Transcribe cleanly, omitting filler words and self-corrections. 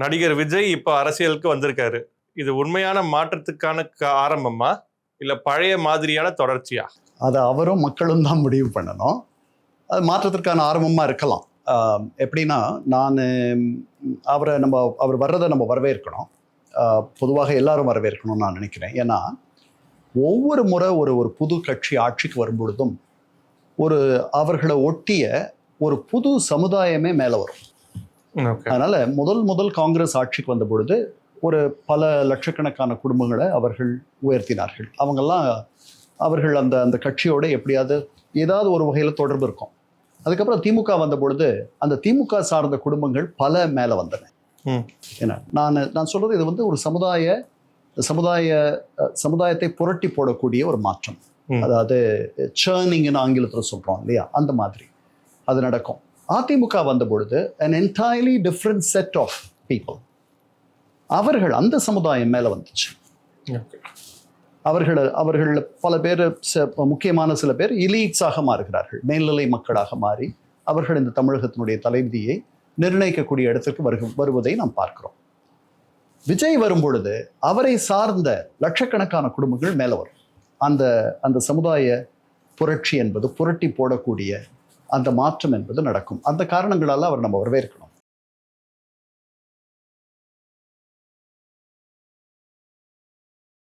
நடிகர் விஜய் இப்ப அரசியலுக்கு வந்திருக்காரு. இது உண்மையான மாற்றத்துக்கான ஆரம்பமா இல்ல பழைய மாதிரியான தொடர்ச்சியா? அது அவரும் மக்களும் தான் முடிவு பண்ணணும். அது மாற்றத்திற்கான ஆரம்பமா இருக்கலாம். எப்படின்னா, அவர் வர்றதை நம்ம வரவேற்கணும். பொதுவாக எல்லாரும் வரவேற்கணும்னு நான் நினைக்கிறேன். ஏன்னா ஒவ்வொரு முறை ஒரு புது கட்சி ஆட்சிக்கு வரும்பொழுதும் அவர்களை ஒட்டிய ஒரு புது சமுதாயமே மேலே வரும். அதனால முதல் காங்கிரஸ் ஆட்சிக்கு வந்த பொழுது பல லட்சக்கணக்கான குடும்பங்களை அவர்கள் உயர்த்தினார்கள். அவர்கள் அந்த கட்சியோட ஏதாவது ஒரு வகையில் தொடர்பு இருக்கும். அதுக்கப்புறம் திமுக வந்த பொழுது அந்த திமுக சார்ந்த குடும்பங்கள் பல மேலே வந்தன. ஏன்னா நான் சொல்றது இது ஒரு சமுதாயத்தை புரட்டி போடக்கூடிய ஒரு மாற்றம். அதாவது சேர்னிங்னு ஆங்கிலத்தில் சொல்றோம் இல்லையா, அந்த மாதிரி அது நடக்கும். அதிமுக வந்த பொழுது an entirely different set of people. அவர்கள் அந்த சமுதாயம் மேல வந்துச்சு. அவர்கள் பல பேர், முக்கியமான சில பேர் எலீட்ஸாக மாறுகிறார்கள், மேல்நிலை மக்களாக மாறி அவர்கள் இந்த தமிழகத்தினுடைய தலைவிதியை நிர்ணயிக்கக்கூடிய இடத்திற்கு வருவதை நாம் பார்க்கிறோம். விஜய் வரும் பொழுது அவரை சார்ந்த லட்சக்கணக்கான குடும்பங்கள் மேல வரும். அந்த சமுதாய புரட்சி என்பது, புரட்டி போடக்கூடிய அந்த மாற்றம் என்பது நடக்கும். அந்த காரணங்களால அவர் நம்ம வரவேற்கணும்.